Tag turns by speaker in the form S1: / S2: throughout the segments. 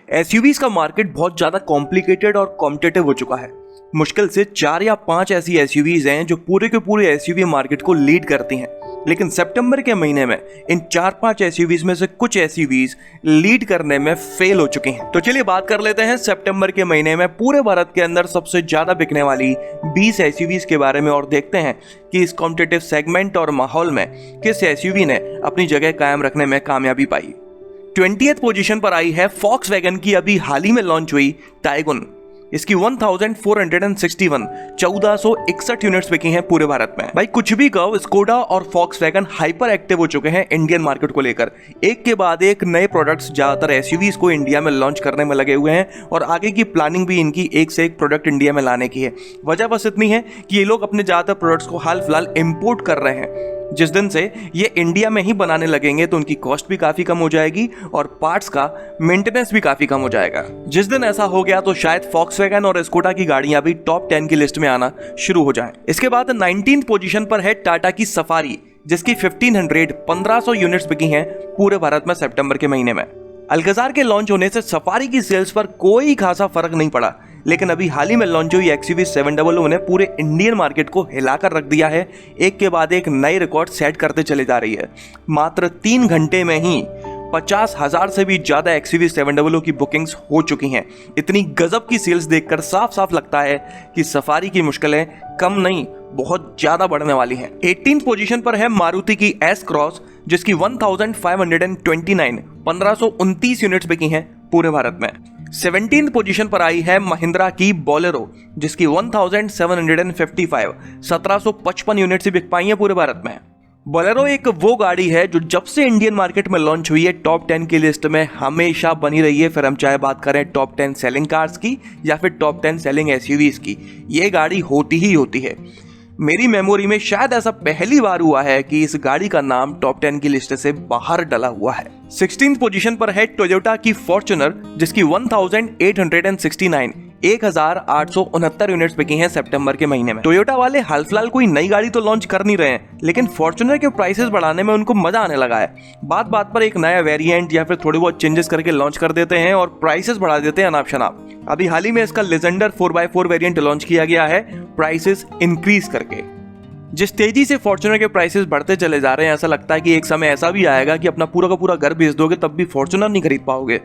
S1: SUVs का market बहुत ज्यादा कॉम्प्लिकेटेड और कॉम्पिटिटिव हो चुका है। मुश्किल से 4 या 5 ऐसी एसयूवीज हैं जो पूरे के पूरे एसयूवी मार्केट को लीड करती हैं। लेकिन सितंबर के महीने में इन 4-5 एसयूवीज में से कुछ एसयूवीज लीड करने में फेल हो चुकी हैं। तो चलिए बात कर लेते हैं सितंबर के महीने में पूरे भारत के अंदर सबसे ज्यादा बिकने वाली 20 एसयूवीज के बारे में और देखते हैं कि इस कॉम्पिटिटिव सेगमेंट और माहौल में किस एसयूवी ने अपनी जगह कायम रखने में कामयाबी पाई। 20th पोजीशन पर आई है फॉक्सवैगन की अभी हाल ही में लॉन्च हुई टाइगुन। इसकी 1461 1461 यूनिट्स बिकी हैं पूरे भारत में। भाई कुछ भी कहो, स्कोडा और फॉक्सवैगन हाइपर एक्टिव हो चुके हैं इंडियन मार्केट को लेकर। एक के बाद एक नए प्रोडक्ट्स ज्यादातर एसयूवीज को इंडिया में लॉन्च करने में लगे हुए हैं और आगे की प्लानिंग भी इनकी एक से एक प्रोडक्ट इंडिया में लाने की है। वजह बस इतनी है कि ये लोग अपने ज्यादातर प्रोडक्ट्स को हाल फिलहाल इंपोर्ट कर रहे हैं। जिस दिन से ये इंडिया में ही बनाने लगेंगे तो उनकी कॉस्ट भी काफी कम हो जाएगी और पार्ट्स का मेंटेनेंस भी काफी कम हो जाएगा। जिस दिन ऐसा हो गया तो शायद फॉक्सवैगन और स्कोडा की गाड़ियां भी टॉप 10 की लिस्ट में आना शुरू हो जाएं। इसके बाद 19th पोजीशन पर है टाटा की सफारी, जिसकी 1500 यूनिट्स बिकी हैं पूरे भारत में सितंबर के महीने में। अल्काज़ार के लॉन्च होने से सफारी की सेल्स पर कोई खासा फर्क नहीं पड़ा, लेकिन अभी हाल ही में लॉन्च हुई XUV 700 ने पूरे इंडियन मार्केट को हिलाकर रख दिया है। एक के बाद एक नए रिकॉर्ड सेट करते चले जा रही है। मात्र 3 घंटे में ही 50,000 से भी ज्यादा XUV 700 की बुकिंग्स हो चुकी हैं। इतनी गजब की सेल्स देखकर साफ साफ लगता है कि सफारी की मुश्किलें कम नहीं, बहुत ज्यादा बढ़ने वाली हैं। 18th पोजीशन पर है मारुति की एस क्रॉस, जिसकी 1529 यूनिट्स बिकी हैं पूरे भारत में। 17th पोजीशन पर आई है महिंद्रा की बोलेरो, जिसकी 1755 यूनिट्स ही बिक पाई है पूरे भारत में। बोलेरो एक वो गाड़ी है जो जब से इंडियन मार्केट में लॉन्च हुई है टॉप 10 की लिस्ट में हमेशा बनी रही है। फिर हम चाहे बात करें टॉप 10 सेलिंग कार्स की या फिर टॉप 10 सेलिंग एसयूवीज की, ये गाड़ी होती ही होती है। मेरी मेमोरी में शायद ऐसा पहली बार हुआ है कि इस गाड़ी का नाम टॉप 10 की लिस्ट से बाहर डला हुआ है। 16th पोजीशन पर है टोयोटा की फॉर्च्यूनर, जिसकी 1869 यूनिट्स बिकी हैं सितंबर के महीने में। टोयोटा वाले हाल फिलहाल कोई नई गाड़ी तो लॉन्च कर नहीं रहे हैं, लेकिन फॉर्च्यूनर के प्राइसेस बढ़ाने में उनको मजा आने लगा है। बात बात पर एक नया वेरिएंट या फिर थोड़ी बहुत चेंजेस करके लॉन्च कर देते हैं और प्राइसेस बढ़ा देते हैं अनाप शनाप। अभी हाल ही में इसका लेजेंडर 4x4 वेरिएंट लॉन्च किया गया है प्राइसेस इंक्रीज करके। जिस तेजी से फॉर्च्यूनर के प्राइसेस बढ़ते चले जा रहे हैं, ऐसा लगता है कि एक समय ऐसा भी आएगा कि अपना पूरा का पूरा घर बेच दोगे तब भी फॉर्च्यूनर नहीं खरीद पाओगे।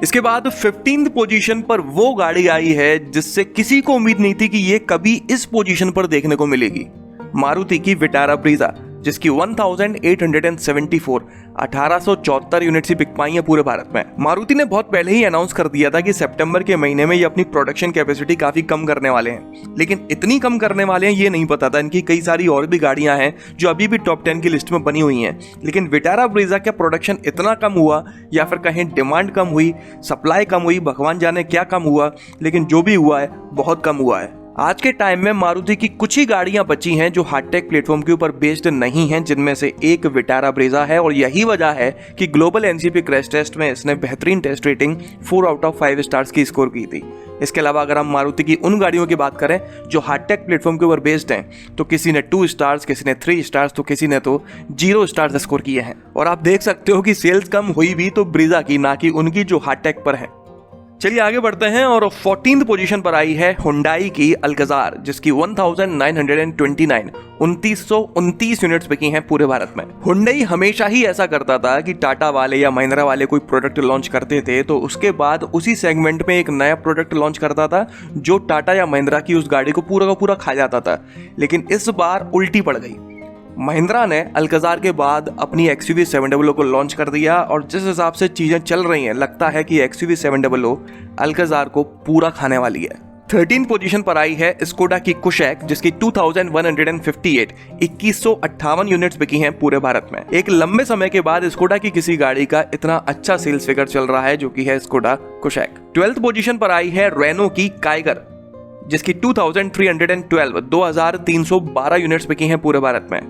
S1: इसके बाद 15th पोजीशन पर वो गाड़ी आई है जिससे किसी को उम्मीद नहीं थी कि ये कभी इस पोजीशन पर देखने को मिलेगी। मारुति की विटारा ब्रीजा, जिसकी 1874 यूनिट्स ही बिक पाई है पूरे भारत में। मारुति ने बहुत पहले ही अनाउंस कर दिया था कि सितंबर के महीने में ये अपनी प्रोडक्शन कैपेसिटी काफी कम करने वाले हैं, लेकिन इतनी कम करने वाले हैं ये नहीं पता था। इनकी कई सारी और भी गाड़ियां हैं जो अभी भी टॉप 10 की लिस्ट में बनी हुई हैं, लेकिन विटारा ब्रीजा का प्रोडक्शन इतना कम हुआ या फिर कहीं डिमांड कम हुई, सप्लाई कम हुई, भगवान जाने क्या कम हुआ, लेकिन जो भी हुआ है बहुत कम हुआ है। आज के टाइम में मारुति की कुछ ही गाड़ियां बची हैं जो हाईटेक प्लेटफॉर्म के ऊपर बेस्ड नहीं हैं, जिनमें से एक विटारा ब्रीजा है और यही वजह है कि ग्लोबल एनसीपी क्रैश टेस्ट में इसने बेहतरीन test rating 4 out of 5 stars की स्कोर की थी। इसके अलावा अगर हम मारुति की उन गाड़ियों की बात करें जो हाईटेक प्लेटफॉर्म के ऊपर बेस्ड हैं, तो किसी ने 2 स्टार्स, किसी ने 3 स्टार्स, तो किसी ने तो 0 स्टार्स स्कोर किए हैं। और आप देख सकते हो कि सेल्स कम हुई भी तो ब्रीजा की, ना कि उनकी जो हाईटेक पर है। चलिए आगे बढ़ते हैं और 14th पोजीशन पर आई है हुंडई की अल्काज़ार, जिसकी 1929 यूनिट्स बिकी हैं पूरे भारत में। हुंडई हमेशा ही ऐसा करता था कि टाटा वाले या महिंद्रा वाले कोई प्रोडक्ट लॉन्च करते थे तो उसके बाद उसी सेगमेंट में एक नया प्रोडक्ट लॉन्च करता था जो टाटा या महिंद्रा की उस गाड़ी को पूरा का पूरा खा जाता था। लेकिन इस बार उल्टी पड़ गई। महिंद्रा ने अल्काज़ार के बाद अपनी XUV 700 को लॉन्च कर दिया और जिस हिसाब से चीजें चल रही हैं, लगता है कि XUV 700 अल्काज़ार को पूरा खाने वाली है। 13th पोजीशन पर आई है स्कोडा की कुशैक, जिसकी 2158 यूनिट्स बिकी हैं पूरे भारत में। एक लंबे समय के बाद स्कोडा की किसी गाड़ी का इतना अच्छा सेल्स फिगर चल रहा है, जो कि है स्कोडा कुशैक। 12th पोजीशन पर आई है रेनो की काइगर, जिसकी 2312 यूनिट्स बिकी हैं पूरे भारत में।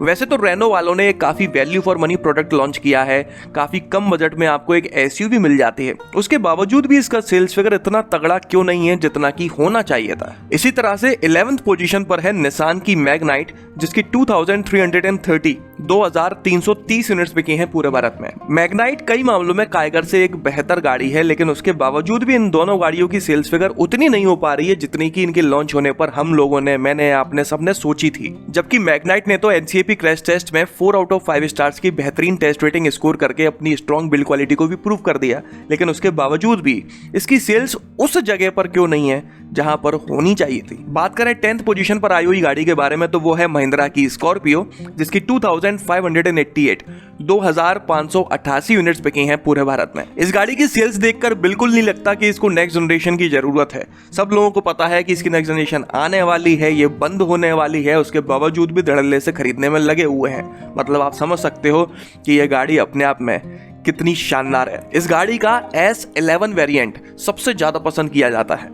S1: वैसे तो रेनो वालों ने काफी value for money product launch किया है, काफी कम बजट में आपको एक एसयूवी मिल जाती है, उसके बावजूद भी इसका सेल्स फिगर इतना तगड़ा क्यों नहीं है जितना कि होना चाहिए था। इसी तरह से 11th पोजीशन पर है निसान की मैग्नाइट, जिसकी 2330 यूनिट्स बिकी हैं पूरे भारत में। मैग्नाइट कई मामलों में कायगर से एक बेहतर गाड़ी है, लेकिन उसके बावजूद भी इन दोनों गाड़ियों की सेल्स फिगर उतनी नहीं हो पा रही है जितनी कि इनके लॉन्च होने पर हम लोगों ने, मैंने, आपने सबने सोची थी। जबकि मैग्नाइट ने तो एनसीएपी क्रैश टेस्ट में 4 आउट ऑफ 5 स्टार्स की बेहतरीन टेस्ट रेटिंग स्कोर करके अपनी स्ट्रॉन्ग बिल्ड क्वालिटी को भी प्रूव कर दिया, लेकिन उसके बावजूद भी इसकी सेल्स उस जगह पर क्यों नहीं है जहां पर होनी चाहिए थी। बात करें 10th पोजीशन पर आई हुई गाड़ी के बारे में तो वो है महिंद्रा की स्कॉर्पियो, जिसकी 2588 यूनिट्स बिकी हैं पूरे भारत में। इस गाड़ी की सेल्स देखकर बिल्कुल नहीं लगता कि इसको नेक्स्ट जनरेशन की जरूरत है। सब लोगों को पता है कि इसकी नेक्स्ट जनरेशन आने वाली है, ये बंद होने वाली है, उसके बावजूद भी धड़ल्ले से खरीदने में लगे हुए हैं। मतलब आप समझ सकते हो कि ये गाड़ी अपने आप में कितनी शानदार है। इस गाड़ी का S11 वेरिएंट सबसे ज्यादा पसंद किया जाता है।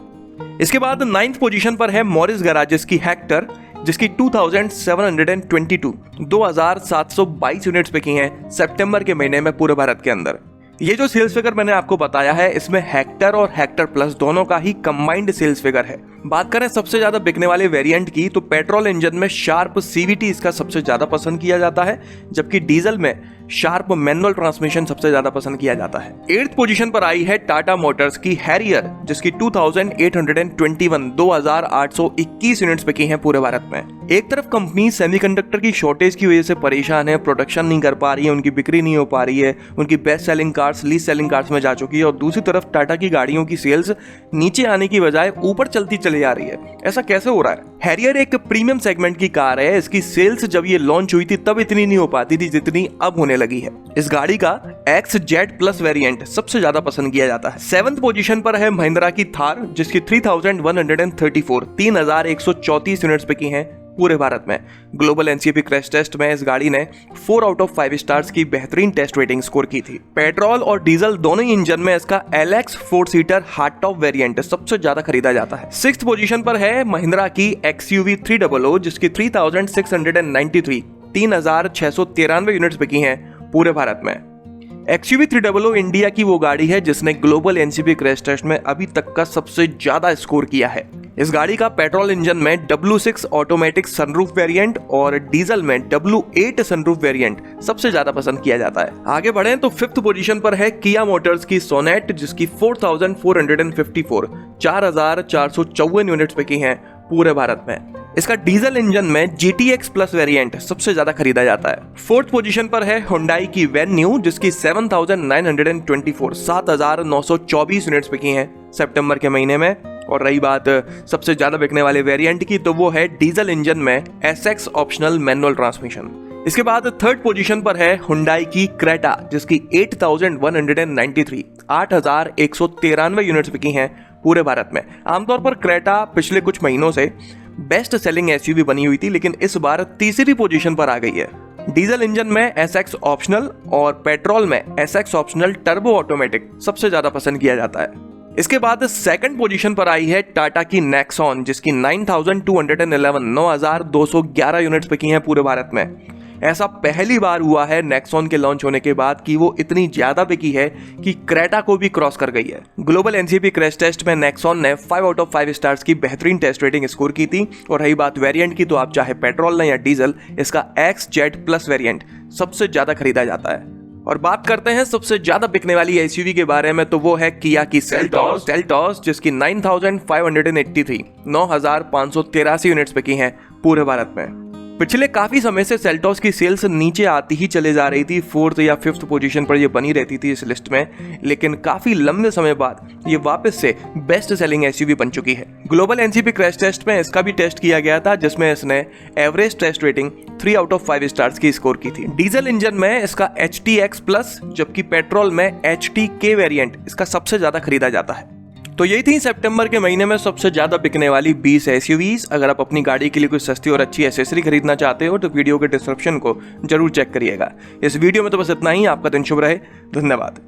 S1: इसके बाद 9th पोजीशन पर है मॉरिस गैराजेस की हेक्टर, जिसकी 2722 यूनिट्स बिकी हैं सितंबर के महीने में पूरे भारत के अंदर। ये जो सेल्स फिगर मैंने आपको बताया है, इसमें हेक्टर और हेक्टर प्लस दोनों का ही कंबाइंड सेल्स फिगर है। बात करें सबसे ज्यादा बिकने वाले वेरिएंट की तो पेट्रोल इंजन में शार्प सीवीटी इसका सबसे ज्यादा पसंद किया जाता है, जबकि डीजल में शार्प मैनुअल ट्रांसमिशन सबसे ज्यादा पसंद किया जाता है। 8th पोजीशन पर आई है टाटा मोटर्स की हैरियर, जिसकी 2821 यूनिट्स बिकी हैं पूरे भारत में। एक तरफ कंपनी सेमीकंडक्टर की शॉर्टेज की वजह से परेशान है, प्रोडक्शन नहीं कर पा रही है, उनकी बिक्री नहीं हो पा रही है, उनकी best selling cars least selling cars में जा चुकी है, और दूसरी तरफ टाटा की गाड़ियों की सेल्स नीचे आने की बजाय ऊपर चलती चली जा रही है। ऐसा कैसे हो रहा है? हैरियर एक प्रीमियम सेगमेंट की कार है, इसकी सेल्स जब ये लॉन्च हुई थी तब इतनी नहीं हो पाती थी जितनी अब होने लगी है। इस गाड़ी का XZ प्लस वेरिएंट सबसे ज्यादा पसंद किया जाता है। 7th पोजीशन पर है महिंद्रा की थार, जिसकी 3134 यूनिट्स बिकी हैं पूरे भारत में। ग्लोबल एनसीएपी क्रैश टेस्ट में इस गाड़ी ने 4 आउट ऑफ 5 स्टार्स की बेहतरीन टेस्ट रेटिंग स्कोर की थी। पेट्रोल और डीजल दोनों ही इंजन में इसका LX 4 seater hard top variant सबसे ज्यादा खरीदा जाता है। 6th पोजीशन पर है महिंद्रा की XUV 300, जिसकी 3693 यूनिट्स बिकी हैं पूरे भारत में। XUV 300 इंडिया की वो गाड़ी है जिसने ग्लोबल एनसीपी क्रैश टेस्ट में अभी तक का सबसे ज्यादा स्कोर किया है। इस गाड़ी का पेट्रोल इंजन में W6 ऑटोमेटिक सनरूफ वेरिएंट और डीजल में W8 सनरूफ वेरिएंट सबसे ज्यादा पसंद किया जाता है। आगे बढ़ें तो 5th पोजीशन पर है किया मोटर्स की सोनेट, जिसकी 4454 यूनिट्स बिकी हैं पूरे भारत में। इसका डीजल इंजन में GTX प्लस वेरिएंट सबसे ज्यादा खरीदा जाता है। 4th पोजीशन पर है हुंडई की वेन्यू, जिसकी 7924 यूनिट्स बिकी हैं सितंबर के महीने में। और रही बात सबसे ज्यादा बिकने वाले वेरिएंट की तो वो है डीजल इंजन में SX ऑप्शनल मैनुअल ट्रांसमिशन। इसके बाद 3rd पोजीशन पर है हुंडई की क्रेटा, जिसकी 8113 यूनिट्स बिकी हैं पूरे भारत में। आमतौर पर क्रेटा पिछले कुछ महीनों से बेस्ट सेलिंग एसयूवी बनी हुई थी, लेकिन इस बार तीसरी पोजीशन पर आ गई है। डीजल इंजन में SX ऑप्शनल और पेट्रोल में SX ऑप्शनल टर्बो ऑटोमेटिक सबसे ज्यादा पसंद किया जाता है। इसके बाद 2nd पोजीशन पर आई है टाटा की नेक्सॉन, जिसकी 9211 यूनिट्स बिकी हैं पूरे भारत में। ऐसा पहली बार हुआ है नेक्सॉन के लॉन्च होने के बाद कि वो इतनी ज्यादा बिकी है कि क्रेटा को भी क्रॉस कर गई है। ग्लोबल एनसीपी क्रैश टेस्ट में नेक्सॉन ने 5 आउट ऑफ 5 स्टार्स की बेहतरीन टेस्ट रेटिंग स्कोर की थी। और रही बात वेरिएंट की तो आप चाहे पेट्रोल लें या डीजल, इसका XZ प्लस वेरिएंट सबसे ज्यादा खरीदा जाता है। और बात करते हैं सबसे ज्यादा बिकने वाली एसयूवी के बारे में तो वो है किया की सेल्टॉस, जिसकी 9513 यूनिट्स बिकी हैं पूरे भारत में। पिछले काफी समय से सेल्टॉस की सेल्स नीचे आती ही चले जा रही थी। 4th या 5th पोजीशन पर ये बनी रहती थी इस लिस्ट में, लेकिन काफी लंबे समय बाद ये वापस से बेस्ट सेलिंग एसयूवी बन चुकी है। ग्लोबल एनसीपी क्रैश टेस्ट में इसका भी टेस्ट किया गया था, जिसमें इसने average test rating 3 out of 5 stars की स्कोर की थी। डीजल इंजन में इसका HTX प्लस, जबकि पेट्रोल में HTK वेरिएंट इसका सबसे ज्यादा खरीदा जाता है। तो यही थी सितंबर के महीने में सबसे ज्यादा बिकने वाली 20 एसयूवीज। अगर आप अपनी गाड़ी के लिए कोई सस्ती और अच्छी एसेसरी खरीदना चाहते हो तो वीडियो के डिस्क्रिप्शन को जरूर चेक करिएगा। इस वीडियो में तो बस इतना ही। आपका दिन शुभ रहे। धन्यवाद।